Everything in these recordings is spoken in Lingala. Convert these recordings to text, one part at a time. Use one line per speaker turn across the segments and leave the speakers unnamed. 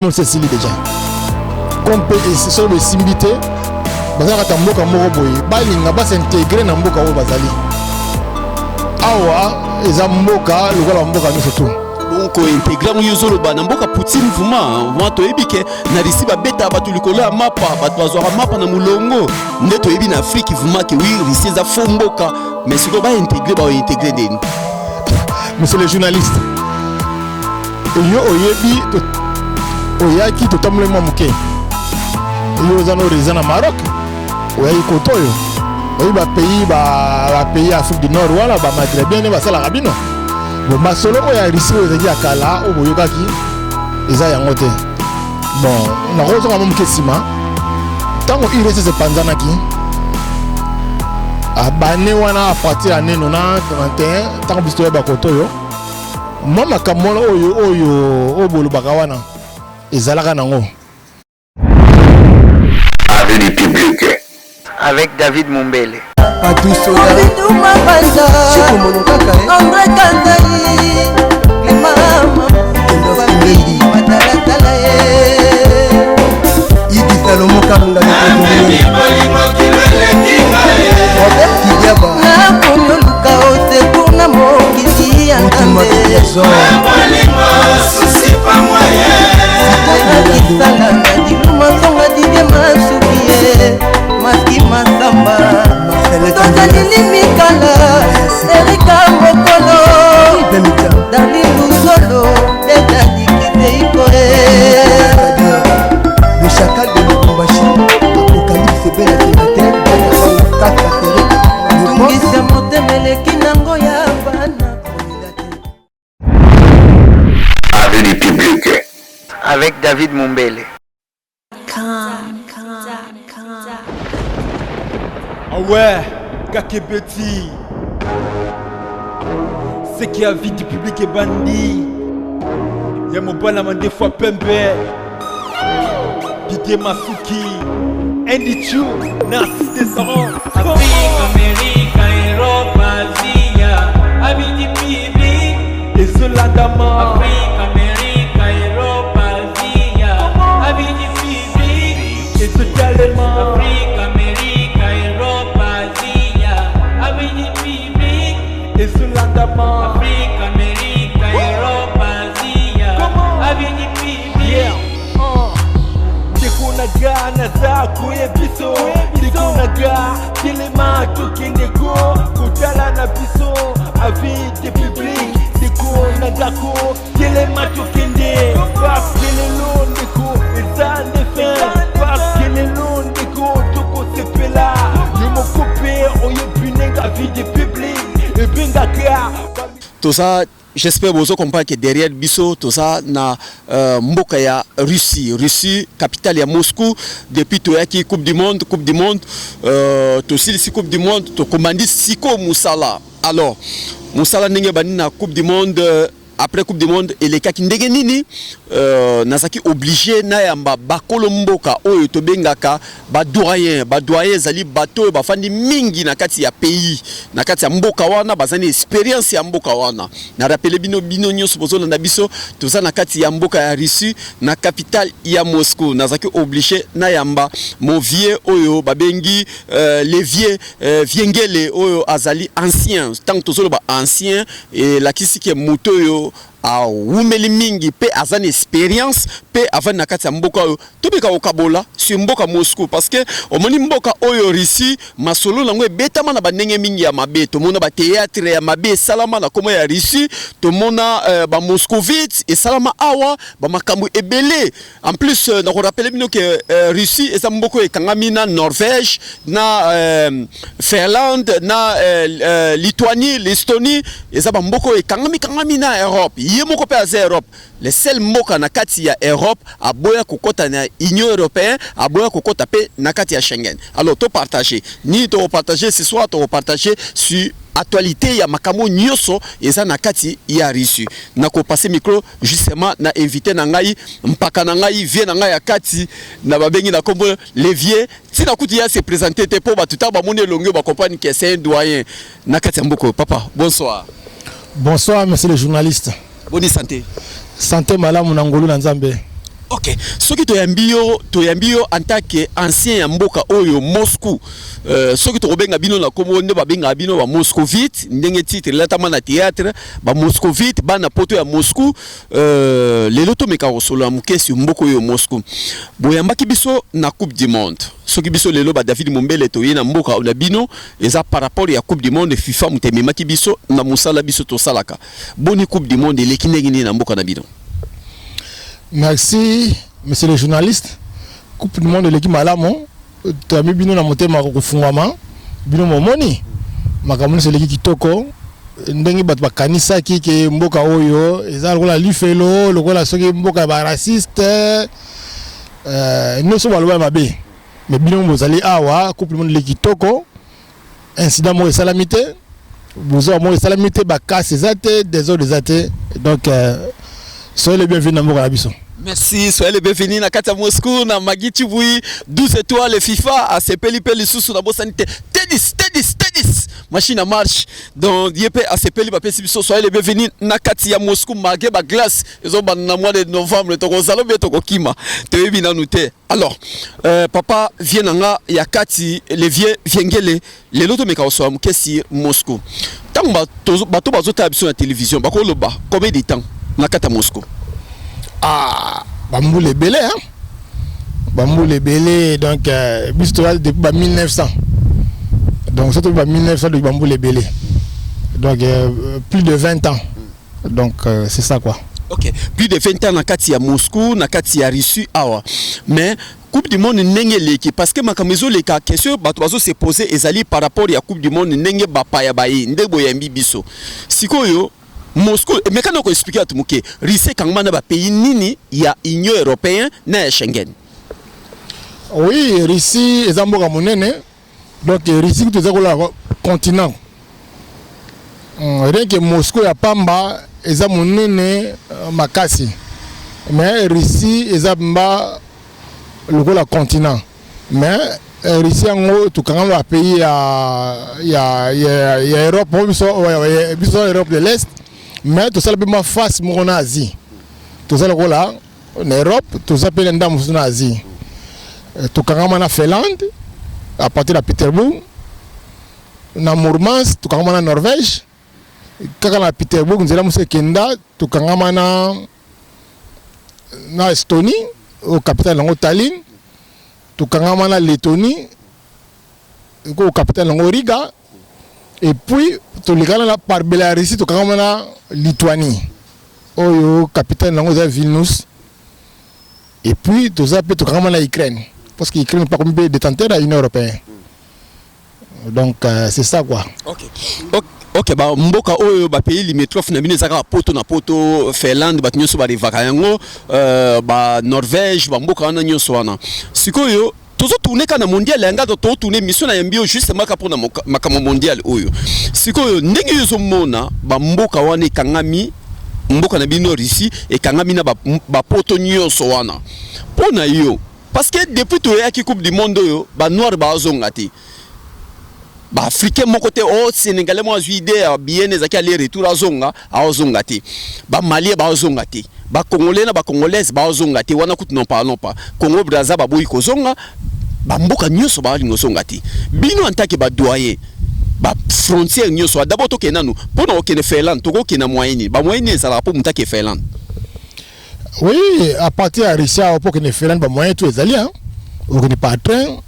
non c'est déjà comme peut sur le simbité bazaka tamboka moko boye balinga ba s'intégrer na mboka o bazali awa eza mboka lokola mboka nyonso tout
donc intégrer mo yozolo ba na mboka Poutine mouvement to ebike na risi ba beta ba tulikolo ya mapa ba twazwa mapa na mulongo ndeto ebi na Afrique mouvement que oui risi za fo mboka mais ce ko ba intégrer den
monsieur le journaliste yo oyebi oyaki to tamlemo muke yo zano rezana Maroc oyebi kotoyo oyebi ba pays Afrique du Nord wala ba Maghrébien ne ba sala rabino bon masolo ko ya risi ezaki akala o boyokaki eza yango te bon na rozo ka muke sima tango irese se panzanaki abane wana a partir ya 91 tango biso ba kotoyo mama kamola oyo obolo bakawana ezalaka nango
Avenue publique
avec David Mumbele.
Patou Soda, Chico Monokaka,
André Kandayi, Clément, Famille, Matalatala,
Idi Salomo Karanga, Robert Kidiaba,
Naponyo Luka Ote Puna Mokisi Andande,
Souci pas moyen.
Kisala Nadiluma Songa Dide Masukie, Maski Masamba, Tozalili Mikala, Erika Mokolo, Dali Luzolo, Deda Dikite Ikore.
Le chacal de Lukumbashi, Apocalypse Bella Sénateur,
Tungisa Motemele Kinango ya Bana.
Avenue publique
Avec David Mumbele.
Ah ouais, Kakebeti. C'est qui a vie du public et bandit. Y'a mon banama des fois Pembe. Didier Masuki. Andy Chou, Narcisse Descendant.
Afrique, Amérique, Europe, Asie, avis du public.
Et cela d'Ama.
Afrique, Amérique, Europe, Asie, avis du public.
Et ce talent.
Afrique, Amérique, Europe, Asie, avis du public.
Et cela d'Ama.
Afrique, Amérique, Europe, Asie, avis du public.
Tekunaga naza kuye biso. Tekunaga kilema tukindeko. Kutala na biso. Avis du public. Tekunaga ko kilema tukinde. Parce que le long deko eza nefe. Parce que le long deko toko sepela. Yomo kope oyebunenga avis du public. Et bengaka.
tout ça j'espère que vous comprenez que derrière biso tout ça na mboka ya Russie capitale ya Moscou depuis to yaki coupe du monde to silisi coupe du monde to commandi siko musala alors musala ndenge bani na coupe du monde après coupe du monde et les kaki ndenge nini nazaki obligé na yamba bakolo mboka oyo to bengaka ba doyen zali bato ba fandi mingi na kati ya pays na kati ya mboka wana bazani expérience ya mboka wana na rappelé bino nyonso bozo na biso to za na kati ya mboka ya Russie na capitale ya Moscou nazaki obligé na yamba mon vieux oyo babengi les vieux viengele oyo azali ancien tant tozolo ba ancien et la kisiki moto yo a wumeli mingi pe azan expérience pe avant na kati ya mboka oyo tobeka okabola sur mboka Moscou parce que omoni mboka oyo Russie masolo nango ebetama na bandenge mingi ya mabe to mona ba théâtre ya mabe salama na komo ya Russie to mona ba moscovite et salama awa ba makambo ebele en plus na ko rappeler bino que Russie eza mboko ekangami na Norvège na Finlande na Lituanie l'Estonie eza ba mboko ekangami na Europe yemoko pe aza Europe les seuls mboka na kati ya Europe aboya kokota na Union européenne aboya kokota pe na kati ya Schengen alors to partager ni to partager ce soir to partager sur actualité ya makamo nyoso eza na kati ya Russie na ko passer micro justement na invité na ngai mpaka na ngai vie na ngai ya kati na babengi na kombo Levier tina kuti ya se présenter te po batuta ba mone longue ba comprendre que c'est un doyen na kati ya mboko papa bonsoir.
Bonsoir monsieur le journaliste.
Bonne santé.
Santé malamu na ngolu na nzambe.
Ok, ce qui toyambio en tant qu'ancien ya mboka oyo Moscou, ce qui tobenga bino na komo nde babenga bino ba moscovite, ndenge titre latama na théâtre, ba moscovite bana poto ya Moscou, lelo to meka osolo mukesi mboko oyo Moscou. Boyambaki biso na Coupe du Monde. Ce qui biso lelo ba David Mumbele to yena mboka na bino eza par rapport ya Coupe du Monde FIFA mutememaki biso na musala biso to salaka. Boni Coupe du Monde lekinengi na mboka na bino.
Merci, monsieur le journaliste. Coupe du Monde de l'équipe Malamo. Tu as mis bino na motema ko fungama. Bino momoni. Makamoni c'est l'équipe kitoko. Ndenge bat bakanisa ki ke mboka oyo eza lokola lifelo, lokola soki mboka ba raciste. Nous sommes loin mabe. Mais bino mozali awa Coupe du Monde de l'équipe kitoko. Incident mo salamité. Bozo mo salamité ba casse ezate, des autres ezate. Donc soyez les bienvenus dans mon Biso.
Merci, soyez les bienvenus dans Kata Moscou, dans Magui Tibouy, 12 étoiles FIFA, à CPLP, les sous dans Bossanité. Tennis. Machine à marche. Donc, Yépe, à CPLP, soyez les bienvenus dans Katia Moscou, Magé, ba glace. Ils ont dans le mois de novembre, Toko Salomé, Toko Kima. Te bien noté. Alors, papa, vient là, il y a Kati, les vieux, viengele, les lotos meka osoa mukesi Moscou. Tant bato bazota sur la télévision, bako loba, combien de temps na Kata Moscou?
Ah, Bambou les Belé, hein? Bambou les Belé, donc, depuis 1900. Donc, surtout depuis 1900, depuis Bambou les Belé. Donc, plus de 20 ans. Donc, c'est ça quoi.
Ok, plus de 20 ans na kati ya Moscou, na kati ya Russie, awa. Mais, Coupe du Monde nenge leki, parce que makamezo leka question, bato bazo se poser ezali par rapport ya Coupe du Monde nenge bapaya baye, ndego yambi biso. Sikoyo, Moscou, mais quand on explique à tout le monde, Russie quand même na pays nini ya Union européenne na Schengen.
Oui, Russie est un mboka monene. Donc Russie tout ça le continent. Rien que Moscou ya pamba est un monene makasi. Mais Russie est un le continent. Mais Russie en haut tout quand même pays ya Europe, biso Europe de l'Est. Mais tout ça le face en Asie. Tout ça là en Europe, tout ça peut l'endam en Asie. Tout quand même en Finlande, à partir de Pétersbourg, na Murmansk, tout quand même en Norvège. Quand on a Pétersbourg, nous allons Kenda, tout quand même en Estonie, au capital en Tallinn, tout quand même en Lettonie, au capital en Riga. Et puis, tout le gars par Bélarussie, tout quand même en Lituanie, au capitaine en Vilnius. Et puis, tout ça peut tout quand même en Ukraine. Parce que l'Ukraine n'est pas comme détenteur à l'Union européenne. Donc, c'est ça quoi.
Ok, bah, mboka oyo ba pays limitrophe na bino ezaka poto na poto Finlande ba nyonso ba rivaka yango ba Norvège ba mboka wana nyonso wana. Sikoyo tozo tourner kana mondial yanga to tourner mission na yambio justement ka pour na makamo mondial oyo. Sikoyo ndenge yozo mona ba mboka wana ekangami mboka na bino Russie ekangami na ba poto nyonso wana. Pona yo parce que depuis to ya ki Coupe du Monde oyo ba noir ba zonga te. Ba africain mon côté au sénégalais moi idée bien ezaki aller retour à zonga te ba malien ba zonga te ba congolais na ba congolaise ba zonga te wana kutu non pas Congo Brazza ba boyi ko zonga ba mboka nyonso ba lingo zonga te bino en tant que ba doyen ba frontière nyonso d'abord to kenanu pona okene Finlande to ko kena moyenne ba moyenne ezala po mutake Finlande.
Oui, à partir de Russie au po kene Finlande ba moyenne tout ezali hein on ne par train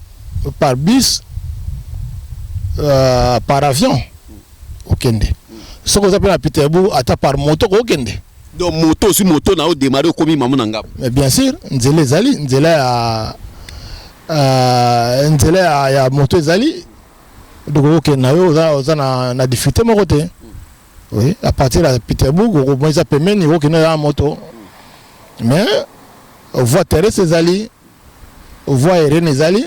par bus par avion au Kende. Ce qu'on appelle à Pétersbourg, à par moto au Kende.
Donc moto si moto na o démarrer comme maman ngam.
Mais bien sûr, nzele zali, nzele ya moto zali. Donc au Kende oza na difficulté mon côté. Oui, à partir de Pétersbourg, on commence à payer niveau Kende à moto. Mais voie terrestre zali, voie aérienne zali.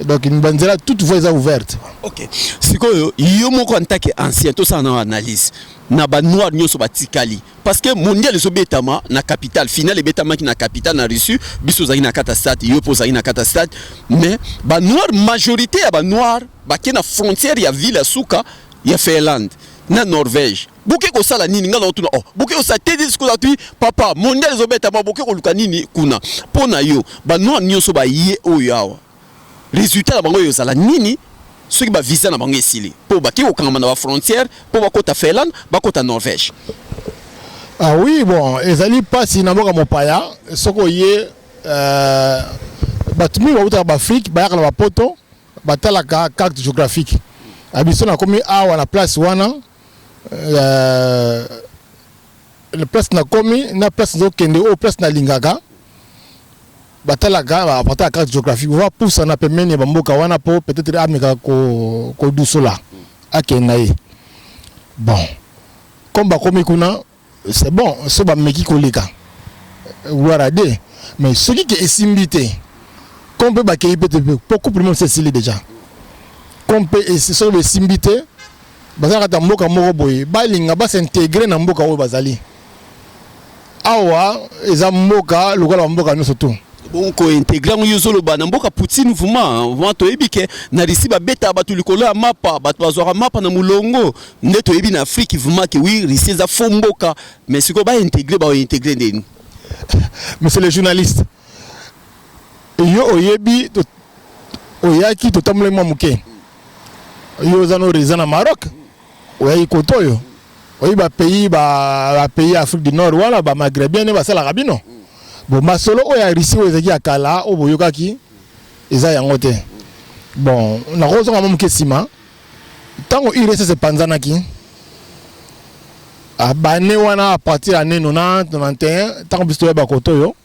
Donc une bandiera toute voie ouverte.
Ok. Sikoyo yo moko antake ancien to ça na analyse na ba noir nyoso batikali parce que mondial so betama na capitale finale betama ki na capitale na Russie biso zaki na kata stade yo po zaki na kata stade mais ba noir majorité ya ba noir ba ki na frontière ya ville suka ya Finlande na Norvège Boke ko sala nini ngala otuna oh boke o sa tedi ko tu papa mondial zobeta ma boke ko luka nini kuna pona yo ba no nyonso ba ye oyo awa résultat la bango yo sala nini ceux qui ba visa na bango esili po ba ki ko kanga na ba frontière po ba kota Finlande ba kota Norvège.
Ah oui, bon, ezali pasi na mboka mopaya soko ye batumi ba uta ba Afrique ba yakala ba poto batala ka carte géographique abiso na komi awa na place wana le place na komi na place zo kende o place na lingaka batala ka ba carte géographique va poussa na pemene ba mboka wana po peut-être ameka ko dusola akenaye. Bon, comme ba komi kuna c'est bon, ce ba meki koleka. Warade, mais celui qui est simbité, qu'on peut baquer beaucoup plus de c'est déjà. Qu'on peut essayer sur le simbité, bazaka ta mboka moko boye, balinga ba s'intégrer na mboka o bazali. Awa, eza mboka lokola mboka no surtout.
Bon ko intégrer mu yozolo ba na mboka Poutine vraiment to ebike na risi ba beta ba tulikolo ya mapa ba bazora mapa na mulongo ndeto ebi na Afrique vraiment que oui risi za fomboka mais siko ba intégrer ndeni.
Monsieur le journaliste, yo oyebi to oyaki to tamle mwa muke. Yo zano rezana Maroc. Oyebi kotoyo. Oyebi ba pays Afrique du Nord wala ba Maghrébien ne ba sala rabino. Bon, masolo oya risi wezaki akala o boyokaki eza yango te. Bon, na rozo ngam mukesima. Tango irese se panzanaki. Abane wana a partir année 90 91 tango bisto ba kotoyo.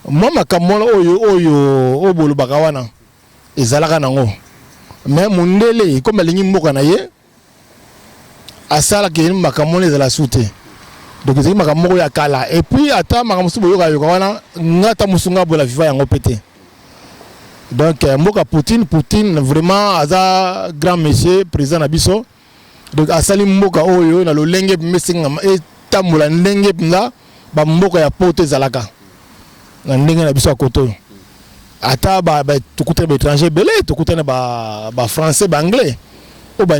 Mama kamola oyo obolo bakawana. Ezalaka nango. Mais mundele comme alingi mboka na ye asala ke makamone ezala sute. Donc c'est makamoko ya kala et puis ata makamusu boyoka yoka wana ngata musunga bola viva yango pété. Donc mboka Poutine vraiment aza grand monsieur président na biso. Donc asali mboka oyo na lolenge mesinga e tamula ndenge pna ba mboka ya poto zalaka. Na ndenge na biso akoto. Ata ba tukuta ba étranger belé tukuta ba français ba anglais. Oh bah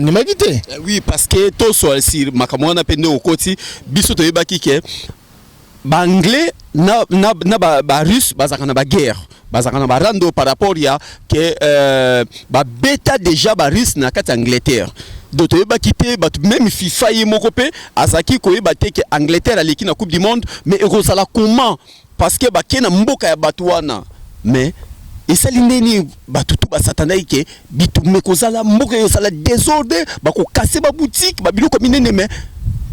oui parce que tout soit si makamona pende au côté biso to yebaki ke ba anglais na ba russe bazaka na ba guerre bazaka na ba rando par rapport ya que ba beta déjà ba russe na kati Angleterre donc to yebaki te ba même FIFA ye mokope azaki ko yebate ke Angleterre aleki na coupe du monde mais erosala comment parce que ba kena mboka ya batwana mais et ça l'indéni batutu basatana ike bitu mekozala mboka yo sala désordre bako casser ba boutique ba biloko minene mais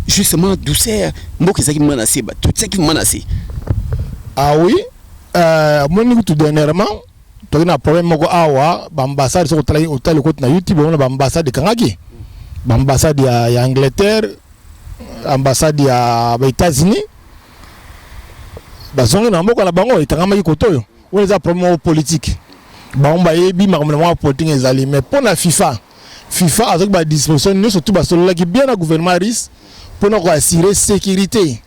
justement douceur mboka ezaki menacé ba tout ça qui menacé.
Ah oui moni tout dernièrement to na problème moko awa ba ambassade so tala hôtel ko na YouTube on ba ambassade kangaki ba ambassade ya Angleterre ambassade ya ba États-Unis ba zonga na mboka la bango itangama ikotoyo. On les a problème politique. Bon bah yebi makamana politique ezali mais pour la FIFA avec ba disposition nous surtout ba solo qui bien na gouvernement risque pour nous assurer sécurité.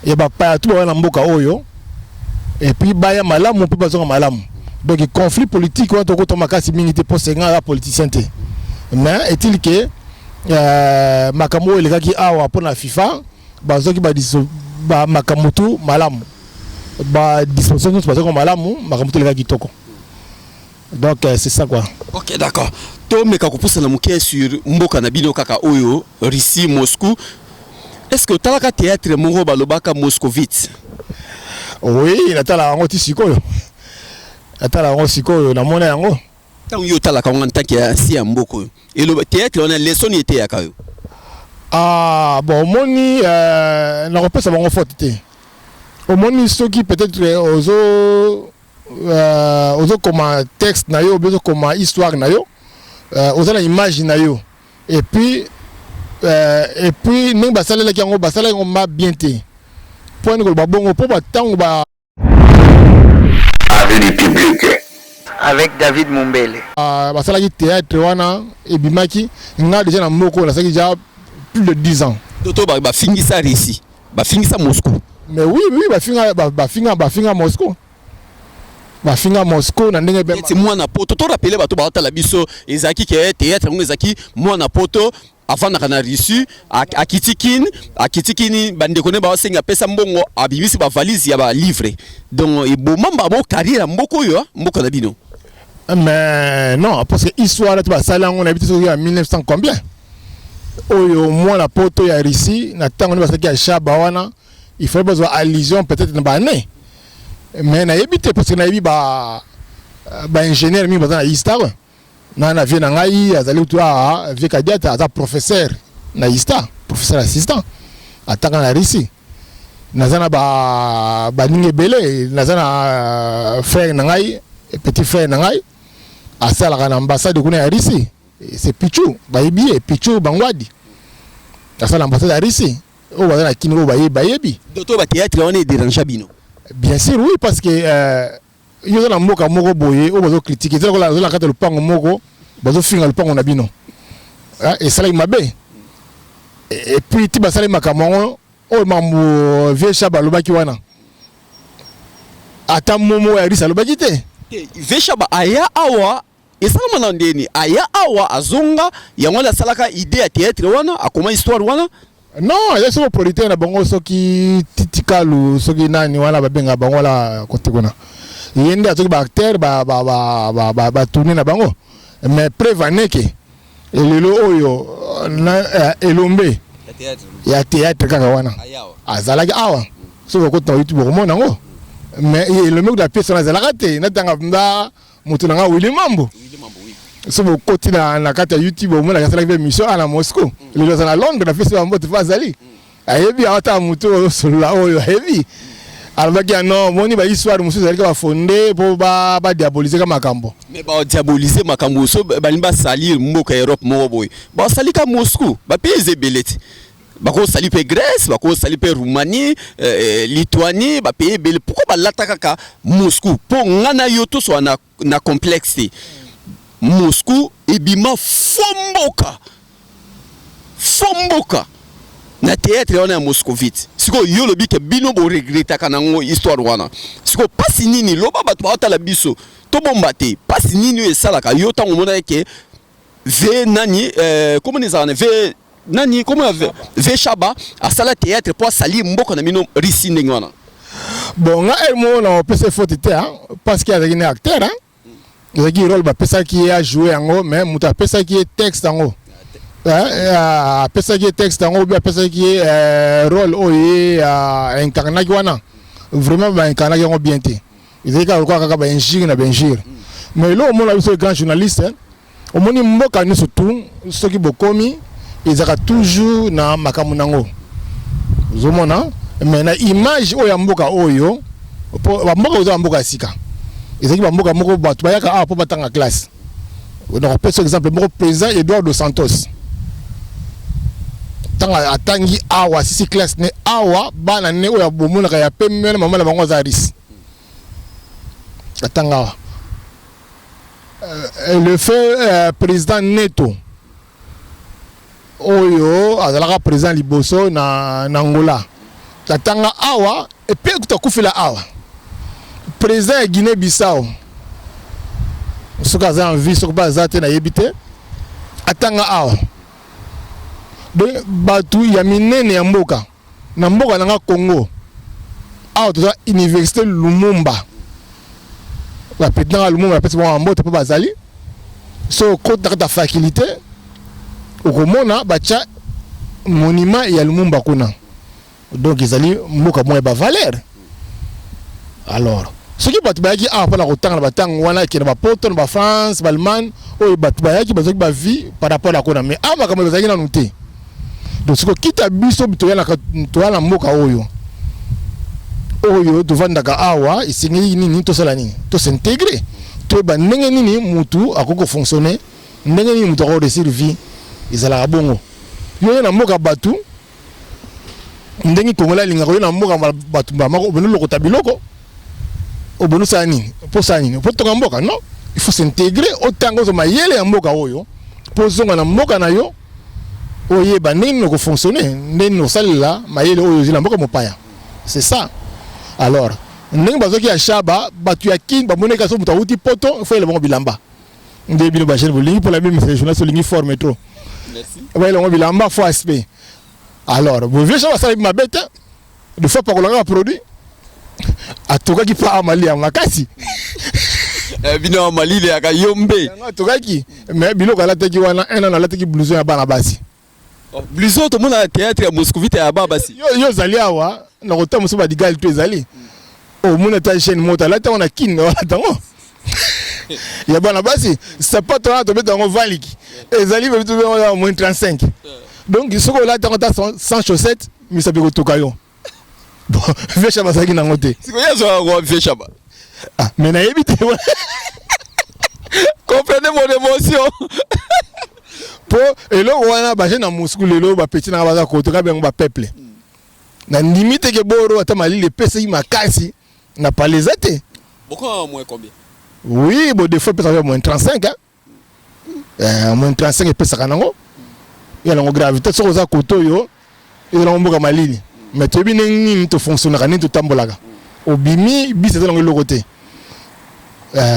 Et ba pa tout ba na mboka oyo et puis ba ya malamu pe bazonga malamu. Donc le conflit politique on to ko makasi mingi te pour senga la politicien te. Mais est-il que makamo ele kaki awa pour la FIFA bazoki ba makamutu malamu. Bah disposition nous passons comme malamu makamutu le kaki toko. Donc c'est ça quoi.
OK d'accord. To meka ko poussa na muke sur mboka na bino kaka oyo Russie Moscou. Est-ce que talaka théâtre moko balobaka moscovite?
Oui, natala ngo tisikoyo. Natala ngo sikoyo na mona yango.
Tant yo talaka ngo ntaki ya si ya mboko. Et le théâtre on a leçon était ya kayo.
Ah bon moni na repesa bango forte. Au moni soki peut-être ozo comme texte na yo bezo comme histoire na yo ozo na image na yo et puis ninga basala ki yango basala yango ma bien te point ko ba bongo po ba tango ba
Avenue publique
avec David Mumbele.
Basala ki théâtre wana et bimaki nga déjà na moko na saki déjà plus de 10 ans.
Doto ba fingisa Russie ba fingisa Moscou.
Mais oui ba finga Moscou. Ba finga Moscou na ndenge
c'est moi na poto to rappeler bato ba tala biso ezaki ke théâtre ngo ezaki moi na poto avant na Russie a kitikini bande kone ba senga pesa mbongo abibisi ba valise ya ba livre donc e bo mamba bo carrière mboko yo mboko na bino.
Mais non, parce que histoire tu vas sala on habite sur 1900 combien oyo moi la poto ya Russie na tango ba saki ya shaba wana il faut besoin allusion peut-être na ba année mais na habite parce que na yebi ba ingénieur mi bazana histoire na vie na ngai azali tu a vie kadiata aza professeur na histoire professeur assistant ataka na Russie nazana ba ninge belé nazana frère na ngai petit frère na ngai asala kana ambassade kuna ya Russie c'est Pichou bayebi Pichou Bangwadi asala ambassade ya Russie o bazana kingo bayebi
doto ba théâtre on est dérangeant bino
bien sûr oui parce que yo na mboka moko boye o bazo critiquer zela ko la kata lupango moko bazo finga lupango na bino et ça il mabe et puis ti basala makamongo o mambo vie shaba lobaki wana ata momo ya Russie lobaki te
vie shaba aya awa esala mana ndeni aya awa azonga yango la salaka idée ya théâtre wana akoma histoire wana.
Non, il y a ce producteur na bango soki titikalu soki nani wala babenga bango la côté kona. Yende atoki ba acteur ba tourner na bango. Mais prévaneke elelo oyo na elombe ya théâtre kaka wana. Azalaki awa. So ko to YouTube ko mona ngo. Mais elombe da pièce na zalaka te na tanga mda mutu na nga Willy Mambo. So bo koti na kata YouTube au mona kasala ke mission à la Moscou le dans à Londres la festival mbote fazali ayebi ata muto solo la oyo heavy alors que non moni ba histoire musu zali ka fondé po ba diaboliser ka makambo
mais ba diaboliser makambo so ba limba salir mboka Europe mo boy ba sali ka Moscou ba pays beleti ba ko sali pe Grèce ba ko sali pe Roumanie Lituanie ba pays bel pourquoi ba lataka ka Moscou po ngana yoto so na complexité Moscou ebima fomboka na théâtre on est à Moscovite siko yo lobi ke bino bo regretta kanango histoire wana siko pasi nini loba bato ba la biso to bombate pasi nini esala ka yo tango mona ke ve nani comment les en ve nani comment ve shaba asala théâtre pour sali mboka na mino Russie ndengwana
bon nga elmo na pese faute te parce qu'il y a des acteurs il y a un rôle qui a joué en haut, mais il y a un texte en haut. Il y a un texte en haut, il y a un rôle qui est incarné. Vraiment, incarné bien. Il y a un ingénieur. Mais là, on a vu ce grand journaliste. On a vu surtout ceux qui ont commis, ils ont toujours na makamunango. Vous voyez, mais l'image où il y a un sika. Et c'est qui va mboka moko batu bayaka a po batanga classe. On a par exemple le président Eduardo Santos. Tanga atangi awa sisi classe ne awa bana ne oya bomona ka ya pemela mama na bango zaris. Atanga. Le fait président Neto. Oyo azalaka président Liboso na Angola. Atanga awa et puis kutakufila awa. Président de Guinée-Bissau, ce qui a envie, ce qui a été atanga awa. Donc, batu ya minene ya mboka. Na mboka na Congo. Awa toza université Lumumba. La président Lumumba peut se mbote pa bazali. So côté ta faculté. Okomona bacha monument ya Lumumba kuna. Donc ezali mboka mo ba valeur. Alors ce qui bat bayaki a pas la rotang na batang wana ki na bapoto na France Allemagne o bat bayaki bazaki ba vie par rapport à kona mais ama kama bazaki na nuté donc ce qui kita biso bitoya na mboka oyo to vanda ka awa isingi nini to sala nini to s'intégrer to ba ndenge nini mutu akoko fonctionner ndenge nini mutu ko réussir vie izala bongo yo na mboka batu ndenge kongola linga ko na mboka batu ba mako beno lokota biloko au bonus sani pour sani pour to mboka non il faut s'intégrer autant que ma yele ya mboka oyo pour zonga na mboka na yo oye ba nini ko fonctionner nini sala ma yele oyo zila mboka mopaya c'est ça alors ndenge bazoki ya shaba batu ya kin ba moneka so muta uti poto faut le bon bilamba ndé bino ba cher bolingi pour la même journée so lingi forme trop Ouais, on bilamba fois aspect. Alors, vous voyez ça ça ma bête. De fois par le produit. A toka ki pa amali ya makasi.
Bino amali le aka yombe.
Toka ki mais bilo kala teki wana un an la teki blouson ya bana basi.
Blouson to mona théâtre ya Moscovite ya baba basi.
Yo zali awa na kota muso ba digal to ezali. O mona ta chaîne mota la ta on a kin wala tango. Ya bana basi c'est pas toi to beto ngo valiki. Ezali be to be moins 35. Donc il soko la ta sans chaussettes mais ça peut ko toka yo. Bon, vieux chaba saki na ngote.
Siko yezo wa vieux chaba.
Ah, mais na yebite.
Comprenez mon émotion.
Po elo wana ba na Moscou lelo ba petit na ba ko to ka be ba peuple. Na limite ke boro ata mali le pesi makasi na palezate.
Pourquoi moins combien?
Oui, bon des fois peut-être moins 35 hein. Moins 35 et pesa kanango. Ya la gravité so za koto yo. Et la mboka malili. Mais tu bien ni to fonctionner ni to tambolaka. Obimi bis ezalongo lokote.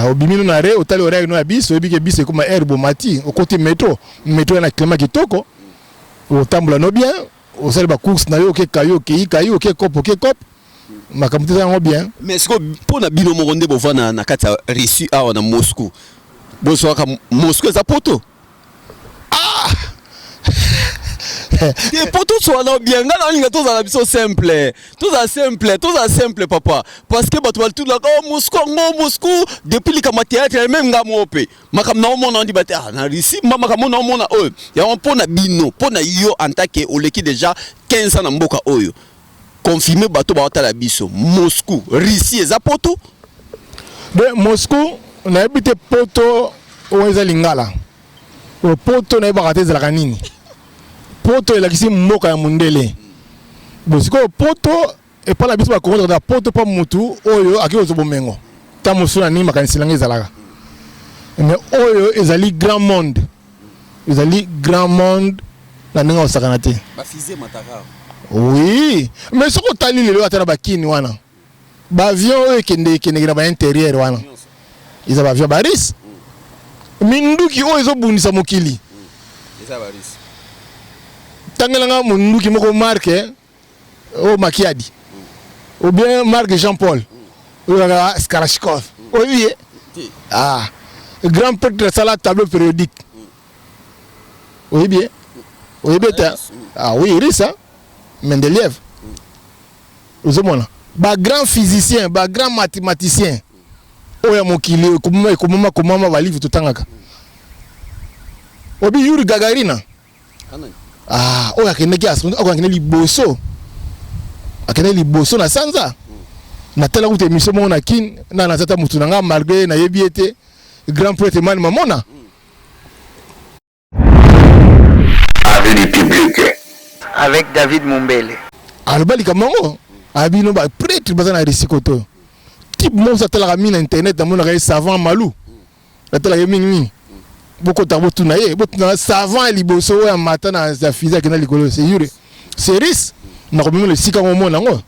Obimi na re otali horaire no bis obi ke bis comme herbe mati au côté métro na climat kitoko. O tambola no bien, o sali ba course na yo ke kayo ke kopo makamute za bien.
Mais siko pona bino mo nde bo vana na kati ya Russie awa na Moscou. Bo so ka Moscou za poto. Ah! Et pour tout soit là bien, tout ça biso simple, tout ça simple papa, parce que bato tout là Moscou depuis le camp théâtre même ngamope, makam na omona ndi bate na Russie mama kamona omona oyo, ya on pona bino, pona yo en tant que oleki déjà 15 ans na mboka oyo. Confirmer bato ba otala biso, Moscou, Russie eza poto.
De Moscou, on a habité poto o ezalingala. O poto na ba kateza la kanini. Poto elakisi mboka ya mundele. Bosiko poto e pa la biso ba kontra da poto pa mutu oyo aki ozo bomengo. Ta musuna ni makanisi langa ezalaka. Mais oyo ezali grand monde. Ezali grand monde na ninga osakana te.
Ba fizé mataka.
Oui, mais soko tali lelo atana ba kini wana. Ba avion oyo kende na ba intérieur wana. Iza ba avion baris. Minduki oyo ezo bundisa mokili.
Iza baris.
Tangelanga munduki moko marque o Makiadi ou bien marque Jean-Paul ou Skarashkov oui grand prêtre ça la tableau périodique oui bien ah oui ça Mendeleev vous mona ba grand physicien ba grand mathématicien oya mokili komama ba livre totangaka obi Yuri Gagarina ah oya keneki asundu akakene liboso akene liboso na sanza na tela kuti émission mona kin na nazata mutu nanga malgré na yebiete grand prêtre man mamona
Avenue publique
avec David Mumbele.
albali kamango abino ba prêtre bazana risikoto type mo sa tela mina internet amona ka savant malou la tela yemini beaucoup de tout naïe, beaucoup de savants liboso ya matin na za physique na likolo c'est yure c'est risque na comme le sika mo nango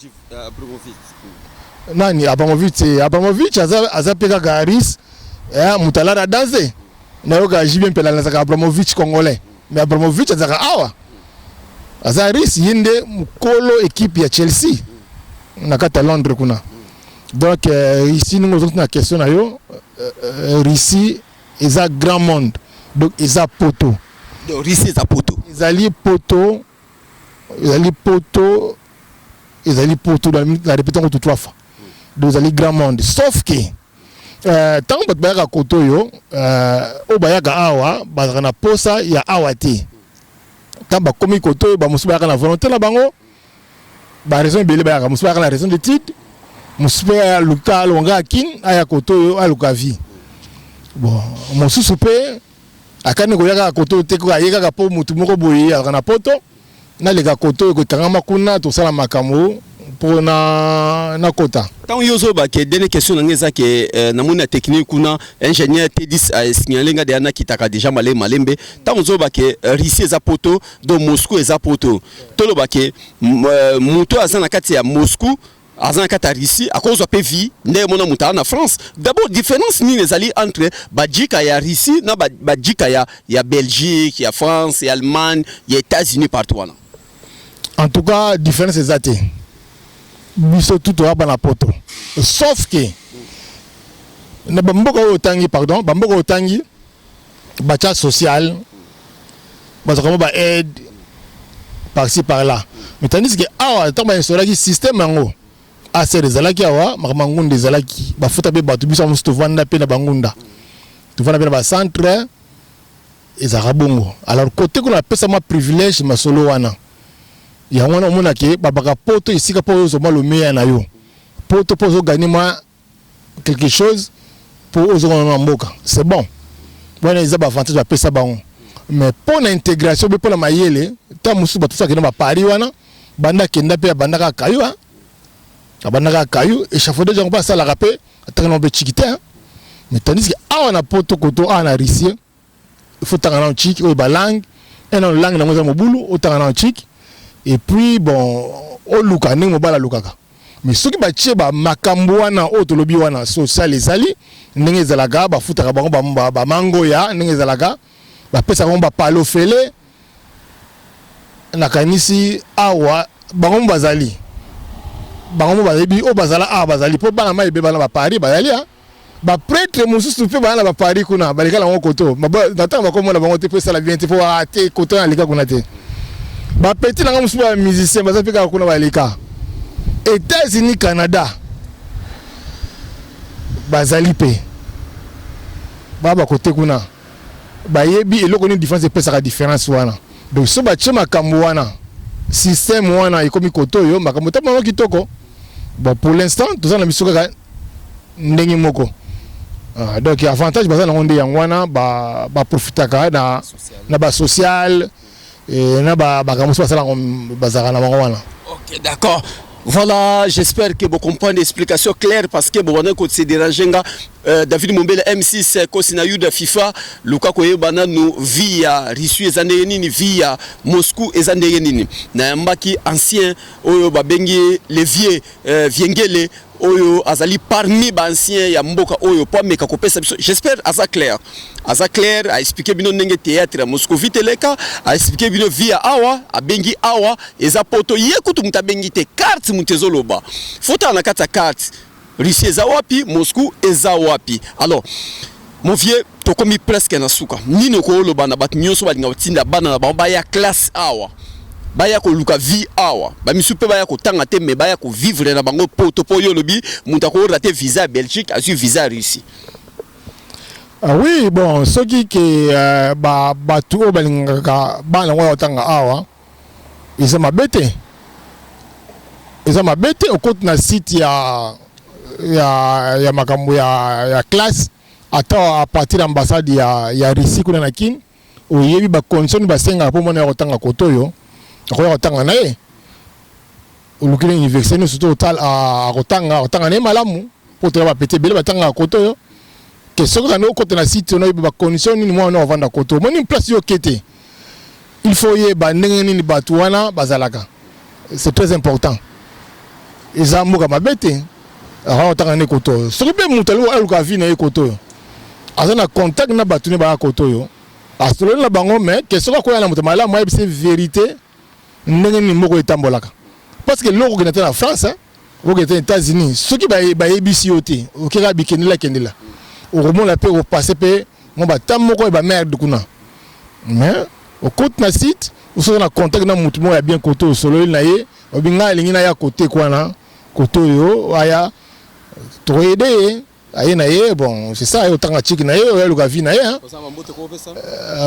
nani Abramovich aza peka garis mutala danser na yo ga jibien pela na za Abramovich congolais mais Abramovich aza awa aza risque yinde mukolo équipe ya Chelsea na kata Londres kuna donc ici nous avons une question na yo Russie eza grand monde donc eza poto
donc Russie eza poto
ezali poto la répétons tout trois fois donc ezali grand monde sauf que tant que bayaka koto yo o bayaka awa bazaka na posa ya awa te tant ba komi koto ba musu bayaka na volonté na bango ba raison belé bayaka musu bayaka na raison de titre musu bayaka luka longa kin aya koto yo aluka vie. Bon, mon sous-soupé, à quand nous avons koto teko ayeka ka po mutu moko boye na poto na lega koto ko tangama kuna to sala makamo pour na kota.
Tant yozo ba ke dernière question ngeza ke na mona technique kuna ingénieur T10 a signalé nga de kitaka déjà malembe tant yozo ba ke Russie eza poto do Moscou eza poto. Tolo ba ke muto azana kati ya Moscou azan kata Russie à cause de vie ne mona muta na France. D'abord différence ni les alliés entre badjika ya Russie na badjika ya Belgique, ya France, ya Allemagne, ya États-Unis partout là.
En tout cas, différence exacte. Biso tout au bana poto. Sauf que na bamboka otangi pardon, bamboka otangi bacha social parce que ba aide par-ci par-là. Mais tandis que awa tant ba installer système ngo assez des alaki awa mamangunde des alaki ba futa be batu biso musto vanda pe na bangunda. Tu vanda pe na centre ezarabongo. Alors côté qu'on appelle ça ma privilège ma solo wana. Ya wana mona ke babaka poto ici ka poto zo malo meya na yo. Poto pozo gagner moi quelque chose pour ozo na mboka. C'est bon. Voilà les avantages de pesa bango. Mais pour l'intégration pour la mayele, ta musu ba tout ça ke na Paris wana, banda kenda pe banda ka kayu hein. Banda ka kayu échafaudé jongo pas ça la rapé, atanga no be chikité hein. Mais tandis que a na poto koto a na Russie, il faut tanga na chiki o ba langue, et non langue na mo mobulu, o tanga na chiki. Et puis bon, o luka ndenge mobala lukaka. Mais ceux qui battent ba makambo wana o tolobi wana social ezali ndenge ezalaka ba futaka bango ba mango ya ndenge ezalaka ba pesa bango ba palo fele na kanisi awa bango bazali o bazala a bazali po bana mai be bana ba Paris bazali ha ba prêtre mususu pe bana ba Paris kuna balika la ngokoto nataka bakomona bango te pesa la bien te po ate koto alika kuna te ba petit na mususu ba musicien bazafika kuna balika États-Unis, Canada, bazali pe, baba côté kuna, ba yebi et l'autre différence de pesa la différence wana. Donc so ba chema kamwana, système wana ikomi koto yo, makambo ta mama kitoko. Bon pour l'instant, tout ça na bisoka ndenge moko. Donc avantage bazana onde yangwana ba profitaka na ba social et na ba kamuso basala bazara na wana.
OK, d'accord. Voilà, j'espère que vous comprenez l'explication claire parce que vous voyez que c'est dérangé. David Mumbele M6 Kosinayu de FIFA, Luka Koyebana nous via Russie et Zandeyenini via Moscou et Zandeyenini. Nambaki ancien Oyo Babengi les vieux Viengele Oyo Azali parmi les anciens ya Mboka Oyo pour meka kopesa. J'espère aza clair a expliqué bino nenge théâtre Moscou viteleka a expliqué bino via awa a bengi awa eza poto yekutu mutabengi te carte mutezoloba. Fota na kata carte Russie eza wapi, Moscou eza wapi. Alors, mon vieux, to komi presque na suka. Nino ko lo bana bat nyoso ba nga tinda bana na ba ya classe awa. Ba ya ko luka vie awa. Ba misupe ba ya ko tanga te me ba ya ko vivre na bango poto po yo lobi, muta ko rater visa Belgique, asu visa Russie.
Ah oui, bon, ce qui est ba tout balingaka bana wa tanga awa. Ils ont mabete. Au côté na site ya makambo ya classe ata à partir d'ambassade ya Russie kuna na kin oyebi ba condition ba senga po mona kotanga kotoyo akoya kotanga nae ulukile université surtout total a kotanga ne malamu po to ba pété bele batanga kotoyo que soko na côté na site no ba condition ni mo na vanda koto moni place yo kete il faut y ba ndenge ni batu wana bazalaka c'est très important ezamuka mabete a tangane koto so be mutalo aluka vi na koto azana contact na batuni ba koto yo asolo na bango mais que so ko yana mutamala moi c'est vérité ndenge ni moko etambolaka parce que loko gena na France ou aux États-Unis ceux qui ba ABC oti okira bikenila kendela au moment la paix au passer pe mon ba tam moko ba merde kuna mais au côté na site ou so na contact na mutu mo ya bien koto solo na ye obinga lingi na ya côté kwa na koto yo aya to aider aye na ye bon c'est ça autant à chiki na ye o luka vi na ye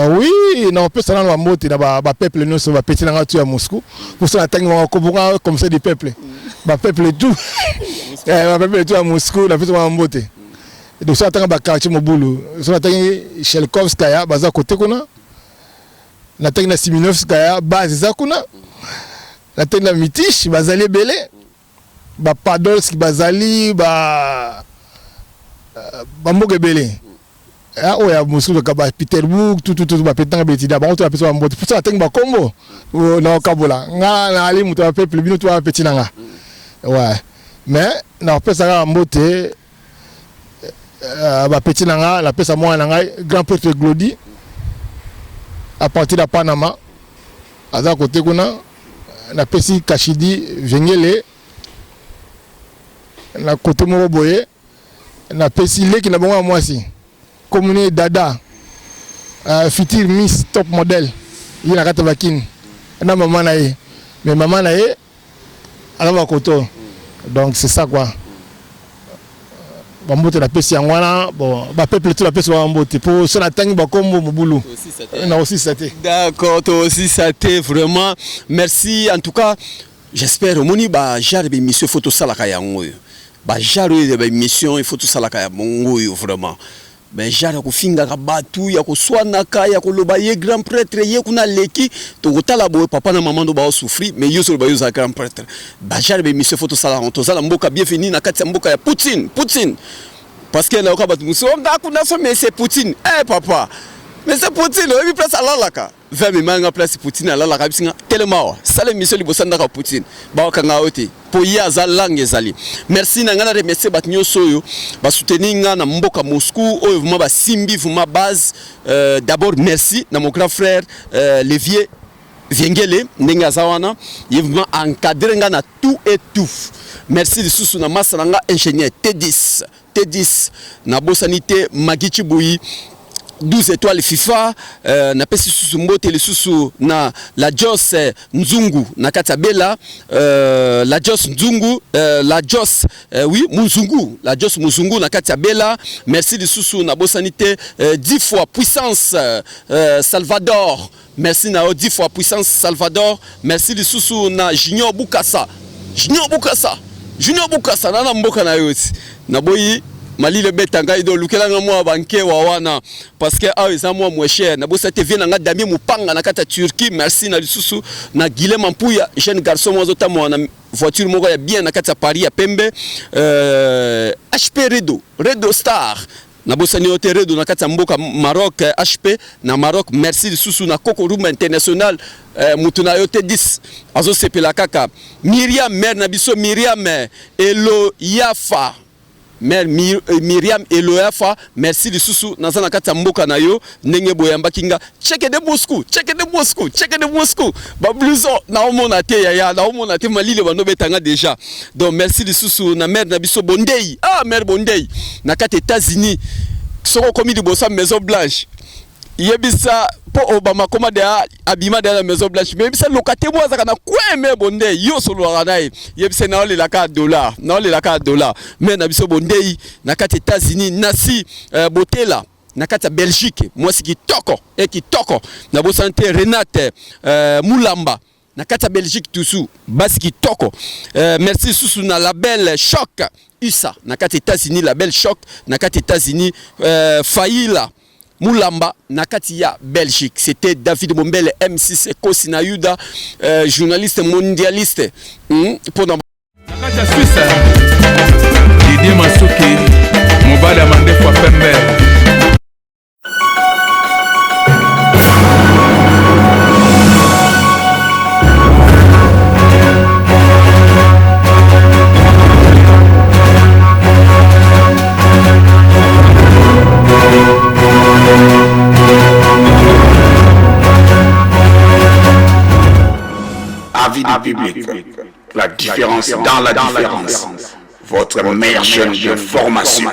oui na peut ça na mbote na ba peuple nous so ba petit na ngatu ya Moscou pour ça tangi ko bonga comme ça des peuples ba peuple tout ba peuple tout à Moscou na fait mbote donc ça tanga ba quartier mobulu so tangi Shelkovskaya baza côté kuna na tangi na Siminovskaya base za kuna na tangi na Mitish bazali belé ba Padolski bazali ba mboke belé ah oya Moscou ka ba Peterburg tout ba petanga betida ba to apesa mbote pour ça tangi ba kombo na kabola nga na ali muto ba peuple bino to ba petinanga ouais mais na pesa ka mbote ba petit nanga la pesa moi nanga grand prêtre Glody à partir de Panama aza côté kuna na pesi Kashidi Vengele na côté mo boye na pesi leki na bonga mwasi commune Dada futur Miss top model il na kata bakini na maman na ye mais maman na ye ala ba koto donc c'est ça quoi bambote na pesi yangwana bon ba peuple tout la pesi bambote pour cela tangi ba kombo mobulu na aussi c'était
d'accord toi aussi ça t'est vraiment merci en tout cas j'espère moni ba jarbe mission photo salaka yango ba jarbe ba mission il faut tout salaka ya mongo vraiment ben jara ko finga ka batu ya ko swana ka ya ko loba ye grand prêtre ye kuna leki to kotala boye papa na maman do ba souffrir mais yo so ba yo za grand prêtre ba jara be monsieur photo sala on to sala mboka bienvenue na kati ya mboka ya Poutine parce que là ko batu muso nga kuna so mais c'est Poutine papa mais c'est Poutine obi place alalaka va me manga place Poutine alalaka bisinga tellement sala monsieur libosanda ka Poutine ba kanga oti po ya za langue ezali merci na ngana remercier bat nyoso yo ba soutenir nga na mboka Moscou oyo vraiment ba simbi vraiment base d'abord merci na mon grand frère Levier Vengele ndenge azawana il vraiment encadrer nga na tout et tout merci de sous na massa nga ingénieur T10 na bosanité Magichi Boui 12 étoiles FIFA na pesi susu mbote le susu na la Jos Nzungu na Katabela la Jos Nzungu la Jos oui Muzungu la Jos Muzungu na Katabela merci de susu na bosanité 10 fois puissance Salvador merci na 10 fois puissance Salvador merci de susu na Junior Bukasa na mboka na yoti na boyi Mali le betanga ido lukela nga mwa banke wa wana parce que a eza mwa moins cher na bosa TV na nga Damien Mupanga na kata Turquie merci na lisusu na Guilhem Mpuya jeune garçon mwa zota mwa na voiture moko ya bien na kata Paris ya Pembe HP Redo Star na bosa ni hotel Redo na kata mboka Maroc HP na Maroc merci lisusu na Coco Room International mutuna yote 10 azo sepela kaka Myriam mère na biso Myriam Elo Yafa Mère Myriam Eloafa, merci de Soussou, Nazana Katamboka Nayo, Nenge Boyamba Kinga, check de Moscou, Babluzo, Naomonate Yaya, Naomonate Malile Banobetanga déjà. Donc merci de Soussou, na mère Nabiso Bondei, mère Bondei, Nakat États-Unis, Soro commis de Bossa Maison Blanche. Yebisa po Obama koma de abima de la Maison Blanche mais bisa lokate mo azaka na kweme bonde yo solo ranaye yebisa na ole la $4 mais na biso bonde na kati États-Unis nasi Botela na kati Belgique moi si kitoko na bo santé Renate Mulamba na kati Belgique tusu basi kitoko merci susu na label Choc USA na kati États-Unis label Choc na kati États-Unis Faila Mulamba nakati ya Belgique. C'était David Mombele M6 Kosina Yuda journaliste mondialiste pour
nakati ya Suisse Didier Masuki Mobala Mandefo Pembe
Avis du public, la différence dans la différence, votre meilleure chaîne de formation.